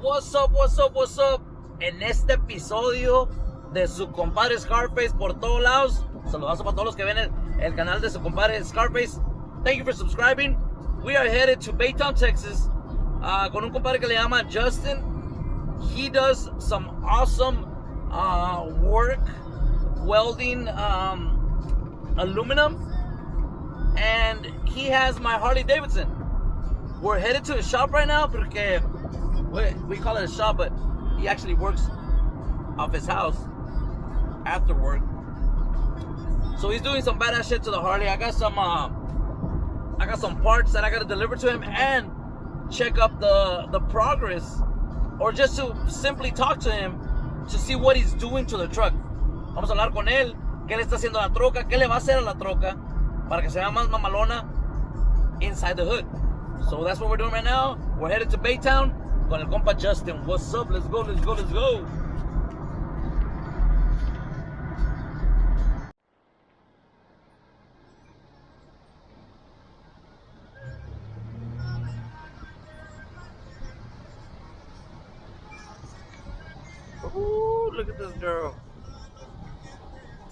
What's up, what's up, what's up? En este episodio de su compadre Scarface por todos lados. Saludazo para todos los que ven el canal de su compadre Scarface. Thank you for subscribing. We are headed to Baytown, Texas, con un compadre que le llama Justin. He does some awesome work welding aluminum, and he has my Harley Davidson. We're headed to his shop right now porque we call it a shop, but he actually works off his house after work. So he's doing some badass shit to the Harley. I got some parts that I gotta deliver to him and check up the progress, or just to simply talk to him to see what he's doing to the truck. Vamos a hablar con él, qué le está haciendo a la troca, qué le va a hacer a la troca para que se vea más mamalona inside the hood. So that's what we're doing right now. We're headed to Baytown con el compa Justin. What's up? Let's go, let's go, let's go. Ooh, look at this girl.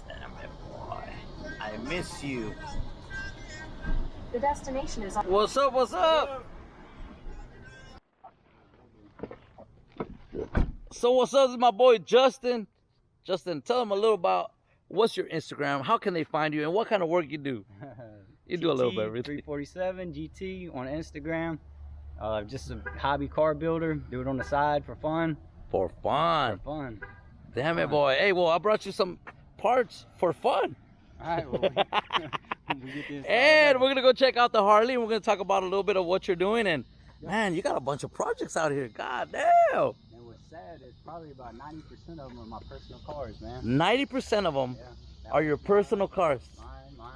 Damn it, boy. I miss you. The destination is on. What's up, what's up? So what's up? This is my boy Justin. Justin, tell them a little about what's your Instagram, how can they find you, and what kind of work you do. You do a little bit of everything. 347 GT on Instagram. Just a hobby car builder. Do it on the side for fun. For fun. For fun. Damn it, boy. Hey, well, I brought you some parts for fun. All right, well, we get this. And we're going to go check out the Harley, and we're going to talk about a little bit of what you're doing. And, man, you got a bunch of projects out here. God damn. And what's sad is probably about 90% of them are my personal cars, man. 90% of them are your personal cars. Mine,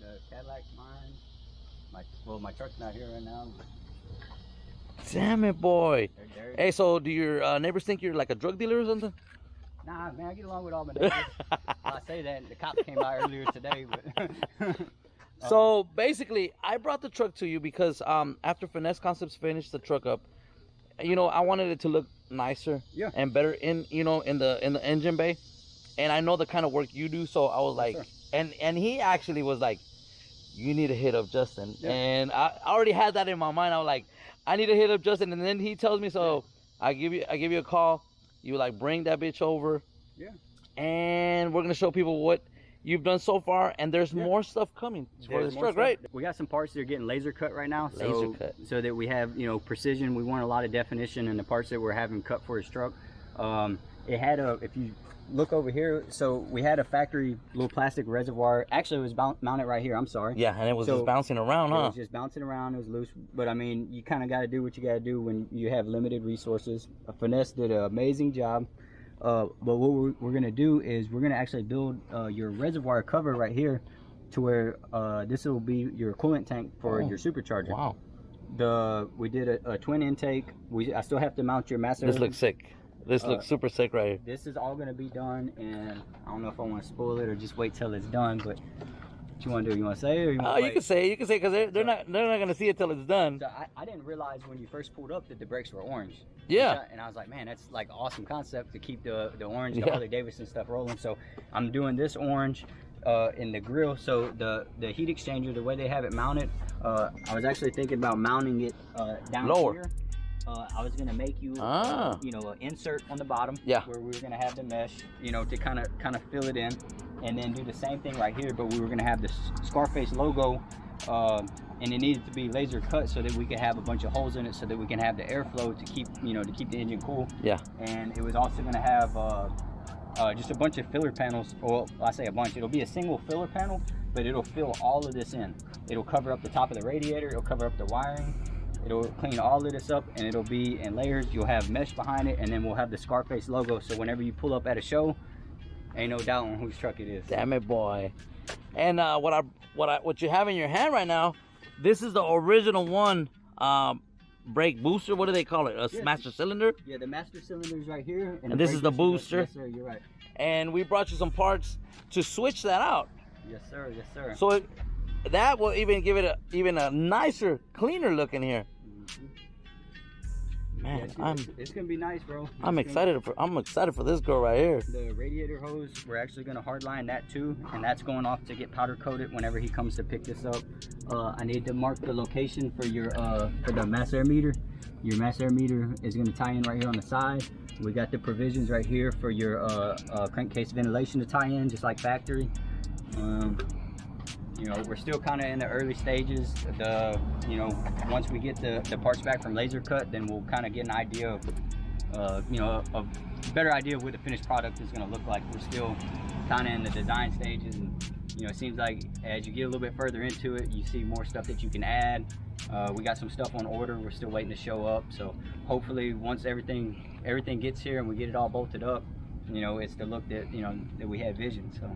the Cadillac's mine. My truck's not here right now. Damn it, boy. They're Hey, so do your neighbors think you're like a drug dealer or something? Nah, man, I get along with all my neighbors. I say that, and the cops came by earlier today. But So basically, I brought the truck to you because after Finesse Concepts finished the truck up, I wanted it to look nicer and better in the engine bay, and I know the kind of work you do, so I was like, and he actually was like, you need to hit up Justin, and I already had that in my mind. I was like, I need to hit up Justin, and then he tells me, so I give you a call. You like bring that bitch over, and we're gonna show people what you've done so far, and there's more stuff coming for this truck, right? We got some parts that are getting laser cut right now, so that we have precision. We want a lot of definition in the parts that we're having cut for his truck. It had if you look over here, so we had a factory little plastic reservoir. Actually, it was mounted right here. I'm sorry. Yeah, and it was just bouncing around, huh? It was just bouncing around. It was loose, but I mean, you kind of got to do what you got to do when you have limited resources. Finesse did an amazing job. But what we're gonna do is we're gonna actually build your reservoir cover right here, to where this will be your coolant tank for your supercharger. Wow. We did a twin intake. I still have to mount your master. This looks sick. This looks super sick right here. This is all going to be done, and I don't know if I want to spoil it or just wait till it's done. But what you want to do? You want to say it, or you want to wait? You can say, because they're not going to see it till it's done. So I didn't realize when you first pulled up that the brakes were orange. Yeah. And I was like, man, that's like awesome concept to keep the orange, the Harley Davidson stuff rolling. So I'm doing this orange in the grill. So the heat exchanger, the way they have it mounted, I was actually thinking about mounting it down lower. Here. I was gonna make you, an insert on the bottom, where we were gonna have the mesh, to kind of fill it in, and then do the same thing right here. But we were gonna have the Scarface logo, and it needed to be laser cut so that we could have a bunch of holes in it, so that we can have the airflow to keep, to keep the engine cool. Yeah. And it was also gonna have just a bunch of filler panels. Well, I say a bunch. It'll be a single filler panel, but it'll fill all of this in. It'll cover up the top of the radiator. It'll cover up the wiring. It'll clean all of this up, and it'll be in layers. You'll have mesh behind it, and then we'll have the Scarface logo. So whenever you pull up at a show, ain't no doubt on whose truck it is. Damn it, boy! And what you have in your hand right now, this is the original one, brake booster. What do they call it? Master cylinder. Yeah, the master cylinder is right here, and this is the booster. Yes, sir. You're right. And we brought you some parts to switch that out. Yes, sir. Yes, sir. So that will even give it a nicer, cleaner look in here. Man, it's gonna be nice, bro. I'm excited for this girl right here. The radiator hose, we're actually gonna hardline that too, and that's going off to get powder coated whenever he comes to pick this up. I need to mark the location for your for the mass air meter. Your mass air meter is gonna tie in right here on the side. We got the provisions right here for your crankcase ventilation to tie in, just like factory. You know, we're still kind of in the early stages. You know, once we get the parts back from laser cut, then we'll kind of get an idea of, you know, a better idea of what the finished product is going to look like. We're still kind of in the design stages, and you know, it seems like as you get a little bit further into it, you see more stuff that you can add. We got some stuff on order. We're still waiting to show up. So hopefully, once everything gets here and we get it all bolted up, you know, it's the look that, you know, that we had vision. So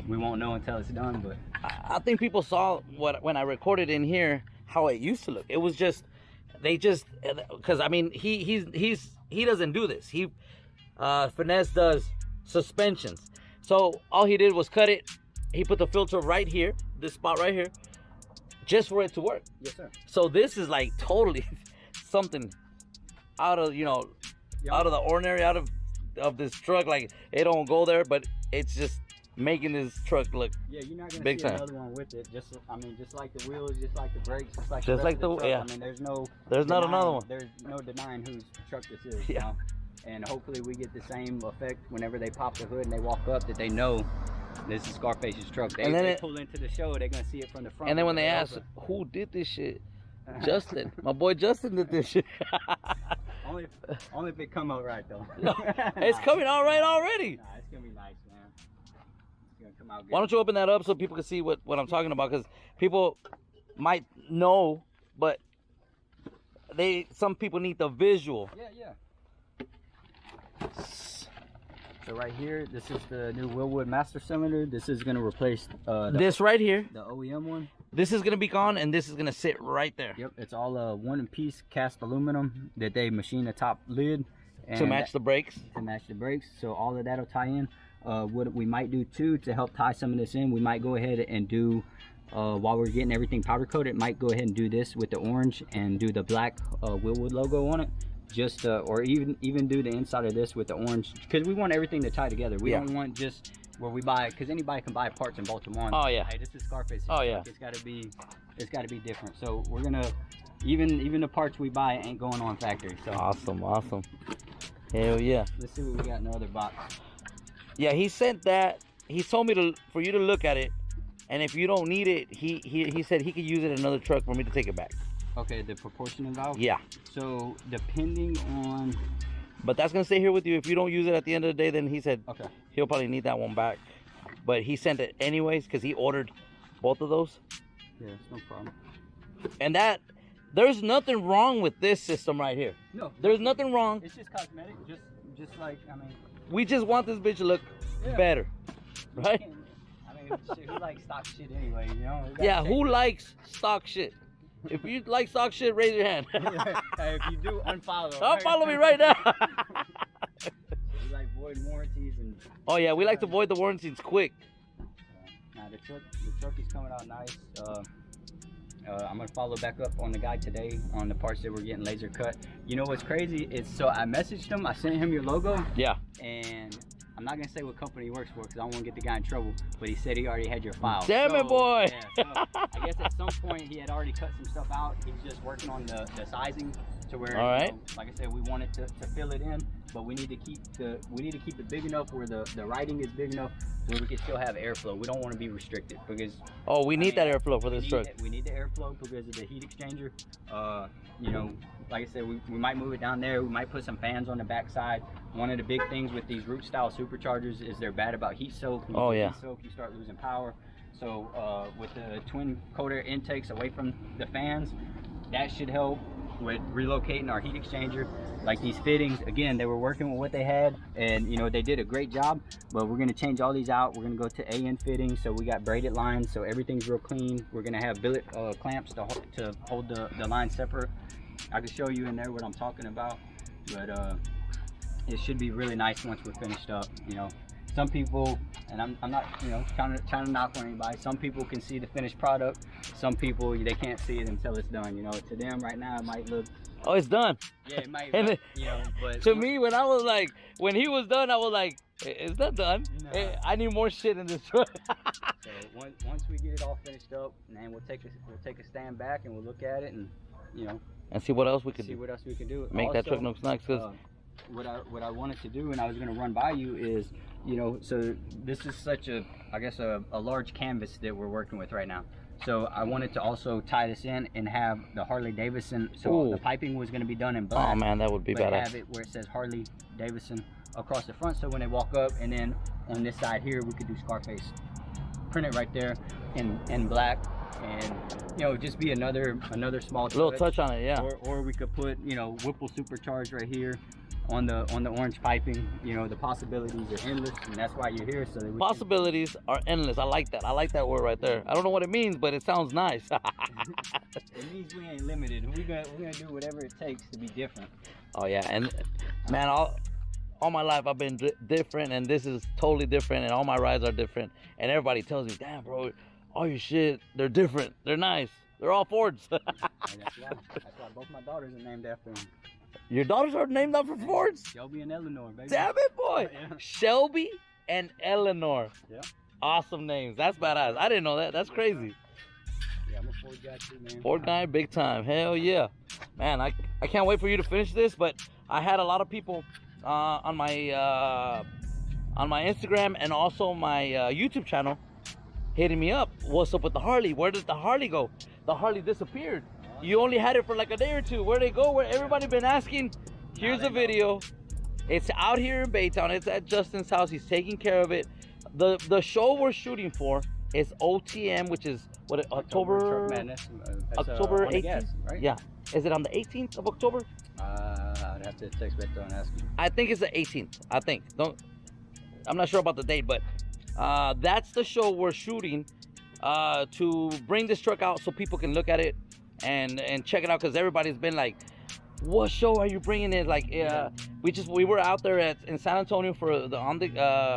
we won't know until it's done. But I think people saw when I recorded in here how it used to look. It was just because I mean he doesn't do this. Finesse does suspensions. So all he did was cut it. He put the filter right here, this spot right here, just for it to work. Yes, sir. So this is like totally something out of, you know, out of the ordinary, out of this truck. Like, it don't go there, but it's just making this truck look you're not gonna big see time. Another one with it. Just like the wheels, just like the brakes, just like the truck. yeah. I mean, there's not another one. There's no denying whose truck this is. Yeah. You know? And hopefully we get the same effect whenever they pop the hood and they walk up, that they know this is Scarface's truck. They pull into the show, they're gonna see it from the front. And then when they ask who did this shit, Justin, my boy Justin did this shit. only if it come out right though. It's coming out right already. Nah, it's gonna be nice, man. It's gonna come out good. Why don't you open that up so people can see what I'm talking about? Because people might know, but some people need the visual. Yeah. So right here, this is the new Willwood Master Cylinder. This is going to replace this right here. The OEM one. This is going to be gone, and this is going to sit right there. Yep, it's all one-piece cast aluminum that they machine the top lid. And to match the brakes? To match the brakes. So all of that will tie in. What we might do, too, to help tie some of this in, we might go ahead and do, while we're getting everything powder coated, might go ahead and do this with the orange and do the black Willwood logo on it. Just or even do the inside of this with the orange, because we want everything to tie together. We don't want just where we buy, because anybody can buy parts and bolt them on. Oh yeah. Hey, this is Scarface. Oh yeah. It's got to be different. So we're gonna even the parts we buy ain't going on factory. So awesome. Hell yeah. Let's see what we got in the other box. Yeah, he sent that. He told me for you to look at it, and if you don't need it, he said he could use it in another truck for me to take it back. Okay, the proportioning valve? Yeah. So, depending on... But that's going to stay here with you. If you don't use it at the end of the day, then he said he'll probably need that one back. But he sent it anyways because he ordered both of those. Yeah, it's no problem. And there's nothing wrong with this system right here. No. There's nothing wrong. It's just cosmetic. Just like, I mean... We just want this bitch to look better. Right? I mean, shit, who likes stock shit anyway, you know? Yeah, who likes stock shit? If you like stock shit, raise your hand. Hey, if you do, unfollow. Unfollow me right now. We like void warranties and... Oh yeah, we like to void the warranties quick. Now the truck is coming out nice. I'm gonna follow back up on the guy today on the parts that we're getting laser cut. You know what's crazy is, so I messaged him. I sent him your logo. Yeah. And I'm not gonna say what company he works for because I don't want to get the guy in trouble, but he said he already had your file. Damn it, boy! Yeah, so I guess at some point he had already cut some stuff out. He's just working on the sizing to where, all right. You know, like I said, we wanted to fill it in, but we need to keep it big enough where the writing is big enough where we can still have airflow. We don't want to be restricted because we need that airflow for this truck. We need the airflow because of the heat exchanger. You know, like I said, we might move it down there. We might put some fans on the backside. One of the big things with these root style superchargers is they're bad about heat soak. When you heat soak, you start losing power. So with the twin cold air intakes away from the fans, that should help with relocating our heat exchanger. Like these fittings, again, they were working with what they had, and you know, they did a great job, but we're going to change all these out. We're going to go to AN fittings, so we got braided lines, so everything's real clean. We're going to have billet clamps to hold the line separate. I can show you in there what I'm talking about, but it should be really nice once we're finished up. You know, some people, and I'm not, you know, trying to knock on anybody. Some people can see the finished product. Some people, they can't see it until it's done. You know, to them right now it might look. Oh, it's done. Yeah, it might. And you know, but to me, when he was done, I was like, it's not done. Nah. I need more shit in this truck. So once we get it all finished up, man, we'll take a stand back and we'll look at it and, you know, and see what else we could do. Make also, that truck look nice. Cause what I wanted to do, and I was going to run by you, is, you know, so this is such a, I guess, a large canvas that we're working with right now. So I wanted to also tie this in and have the Harley Davidson. So the piping was going to be done in black. Oh man, that would be badass. Have it where it says Harley Davidson across the front, so when they walk up, and then on this side here we could do Scarface, print it right there in black, and, you know, just be another small little touch on it, yeah. Or we could put, you know, Whipple Supercharged right here on the orange piping. You know, the possibilities are endless, and that's why you're here. So that possibilities are endless. I like that. I like that word right there. I don't know what it means, but it sounds nice. It means we ain't limited. We're gonna do whatever it takes to be different. Oh yeah, and man, all my life I've been different, and this is totally different, and all my rides are different, and everybody tells me, damn bro, all your shit, they're different, they're nice, they're all Fords. That's why both my daughters are named after them. Your daughters are named after Fords? Shelby and Eleanor, baby. Damn it, boy. Yeah. Shelby and Eleanor. Yeah. Awesome names. That's badass. I didn't know that. That's crazy. Yeah, I'm a Ford guy too, man. Ford guy, big time. Hell yeah. Man, I can't wait for you to finish this, but I had a lot of people on my Instagram and also my YouTube channel hitting me up. What's up with the Harley? Where did the Harley go? The Harley disappeared. You only had it for like a day or two. Where'd they go? Where everybody been asking? Here's a video. It's out here in Baytown. It's at Justin's house. He's taking care of it. The show we're shooting for is OTM, which is what, October October 18th, right? Yeah. Is it on the 18th of October? I'd have to text Beto and ask him. I think it's the 18th. I think. I'm not sure about the date, but that's the show we're shooting to bring this truck out so people can look at it and check it out, because everybody's been like, what show are you bringing it? Like, we were out there in San Antonio for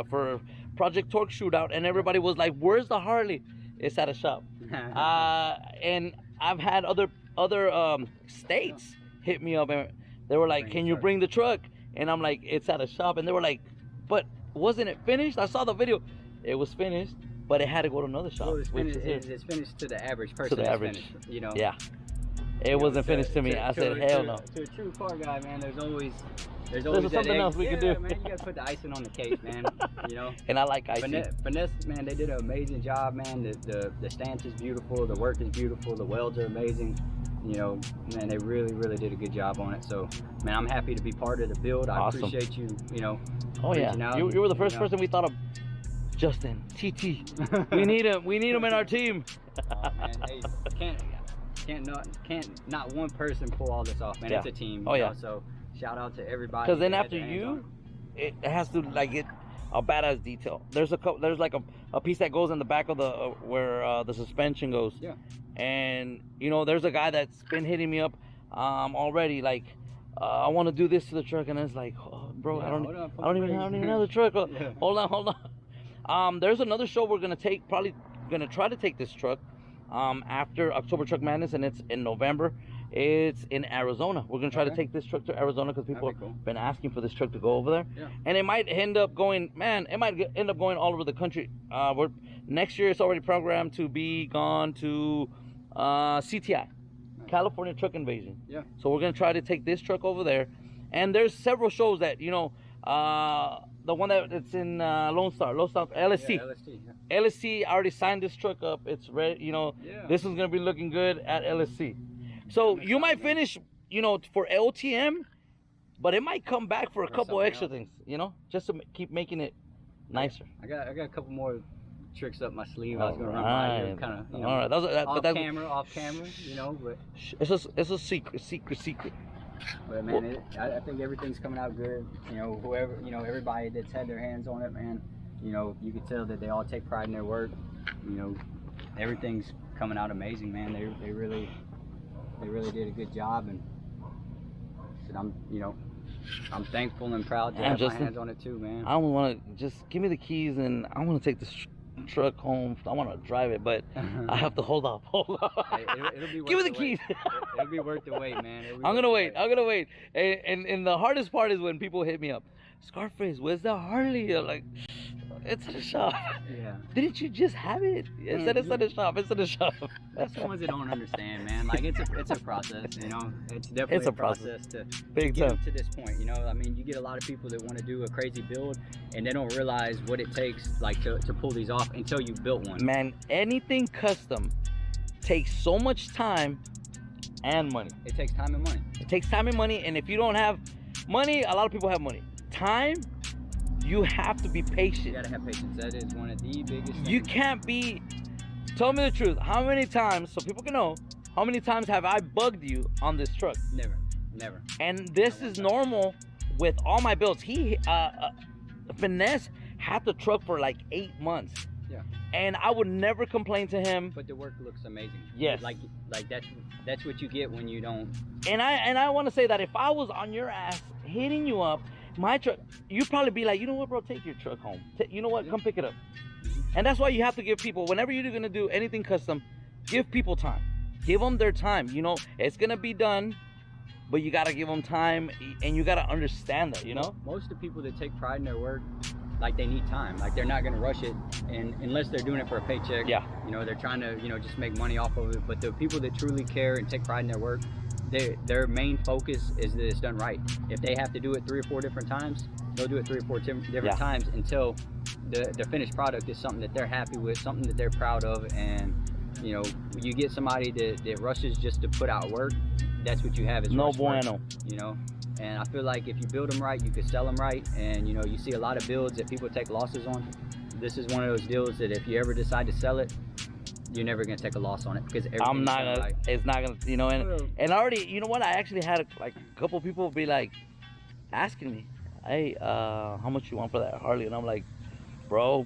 for Project Torque shootout, and everybody was like, where's the Harley? It's at a shop. And I've had other states hit me up, and they were like, can you bring the truck? And I'm like, it's at a shop. And they were like, but wasn't it finished? I saw the video. It was finished, but it had to go to another shop. Well, it's finished to the average person. To the average, finished, you know. Yeah. It wasn't finished to me. I said, hell no. To a true car guy, man, there's always something else we can do. Man, you gotta put the icing on the cake, man. You know. And I like icing. Finesse, man, they did an amazing job, man. The stance is beautiful. The work is beautiful. The welds are amazing. You know, man, they really did a good job on it. So, man, I'm happy to be part of the build. I appreciate you. You know. Oh yeah. You were the first person we thought of. Justin, TT. We need him. We need him in our team. Man, hey, can't not one person pull all this off, man. It's a team. Oh yeah. Know? So shout out to everybody. Because then after you, it has to like get a badass detail. There's like a piece that goes in the back of the where the suspension goes. Yeah. And you know, there's a guy that's been hitting me up already, like, I want to do this to the truck, and it's like, oh, bro, I don't even have the truck. Yeah. Hold on. There's another show we're gonna try to take this truck after October Truck Madness, and it's in November. It's in Arizona. We're gonna try to take this truck to Arizona because people have been asking for this truck to go over there. Yeah. And it might end up going, end up going all over the country. Next year it's already programmed to be gone to CTI, California Truck Invasion. Yeah. So we're gonna try to take this truck over there, and there's several shows that, you know, the one that's in Lone Star, LST. Yeah, LST. Yeah. LST already signed this truck up. It's ready. You know, this is gonna be looking good at LST. So you might finish, you know, for LTM, but it might come back for a couple extra things, you know, just to keep making it nicer. I got a couple more tricks up my sleeve. I was gonna run by here, kind of, you know, all right. off camera, you know, but it's a secret. But man, I think everything's coming out good. You know, everybody that's had their hands on it, man, you know, you can tell that they all take pride in their work. You know, everything's coming out amazing, man. They really did a good job, and I'm, you know, I'm thankful and proud to have my hands on it too, man. I want to just give me the keys, and I want to take this truck home. I want to drive it, but I have to hold up. Hey, it'll be worth give me the keys. It'll be worth the wait, man. I'm gonna wait. And the hardest part is when people hit me up. Scarface, where's the Harley? I'm like, it's in the shop. Yeah. Didn't you just have it? It said it's in the shop. It's in the shop. That's the ones that don't understand, man. Like it's a process, you know. It's definitely a process to get to this point, you know. I mean, you get a lot of people that want to do a crazy build and they don't realize what it takes, like to pull these off until you built one. Man, anything custom takes so much time and money. It takes time and money. It takes time and money, and if you don't have money, a lot of people have money. Time, you have to be patient. You gotta have patience. That is one of the biggest things. You can't be, tell me the truth, how many times, so people can know, how many times have I bugged you on this truck? Never. And this is normal with all my builds. Finesse had the truck for like 8 months. Yeah. And I would never complain to him. But the work looks amazing. Yes. Like that's what you get when you don't. And I want to say that if I was on your ass hitting you up, my truck, you'd probably be like, you know what, bro, take your truck home. You know what, come pick it up. And that's why you have to give people, whenever you're going to do anything custom, give people time. Give them their time. You know, it's going to be done, but you got to give them time, and you got to understand that, you know? Most of the people that take pride in their work, like, they need time. Like, they're not going to rush it, and unless they're doing it for a paycheck. Yeah. You know, they're trying to, you know, just make money off of it. But the people that truly care and take pride in their work, their main focus is that it's done right. If they have to do it 3 or 4 different times, they'll do it 3 or 4 different times until the finished product is something that they're happy with, something that they're proud of. And, you know, you get somebody that rushes just to put out work, that's what you have is no bueno. Work, you know. And I feel like if you build them right, you can sell them right. And, you know, you see a lot of builds that people take losses on. This is one of those deals that if you ever decide to sell it, you're never going to take a loss on it because I'm not going right. to, it's not going to, you know, and already, you know what, I actually had a couple people be like, asking me, hey, how much you want for that Harley? And I'm like, bro,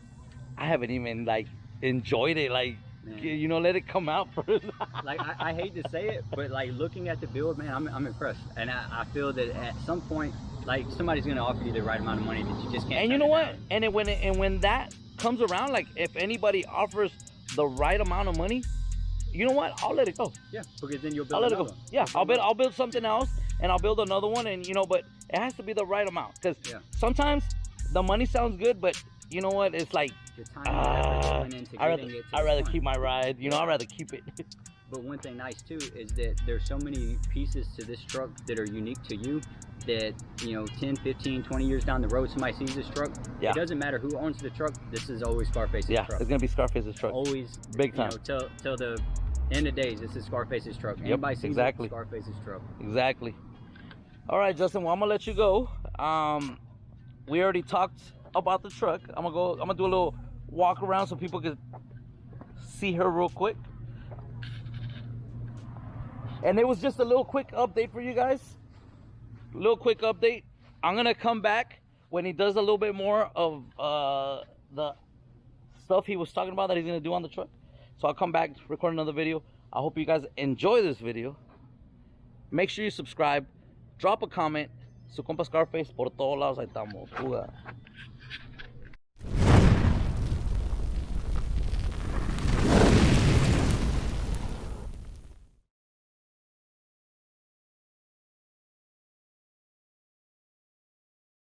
I haven't even, like, enjoyed it, like, man. You know, let it come out first. Like, I hate to say it, but, like, looking at the build, man, I'm impressed. And I feel that at some point, like, somebody's going to offer you the right amount of money that you just can't. And you know what? And when that comes around, like, if anybody offers the right amount of money, you know what? I'll let it go. Yeah, because then you'll build another. I'll let it go. Yeah, I'll build something else, and I'll build another one, and you know, but it has to be the right amount, because sometimes the money sounds good, but you know what? It's like I'd rather keep my ride. You know, I'd rather keep it. But one thing nice too is that there's so many pieces to this truck that are unique to you that, you know, 10, 15, 20 years down the road, somebody sees this truck. It doesn't matter who owns the truck. This is always Scarface's truck. Yeah, it's going to be Scarface's truck. Always. Big time. You know, till the end of days, this is Scarface's truck. Anybody sees it, Scarface's truck. Exactly. All right, Justin, well, I'm going to let you go. We already talked about the truck. I'm going to do a little walk around so people can see her real quick. And it was just a little quick update for you guys. Little quick update. I'm gonna come back when he does a little bit more of the stuff he was talking about that he's gonna do on the truck. So I'll come back, record another video. I hope you guys enjoy this video. Make sure you subscribe, drop a comment. Su compa Scarface, por todos lados ahí estamos.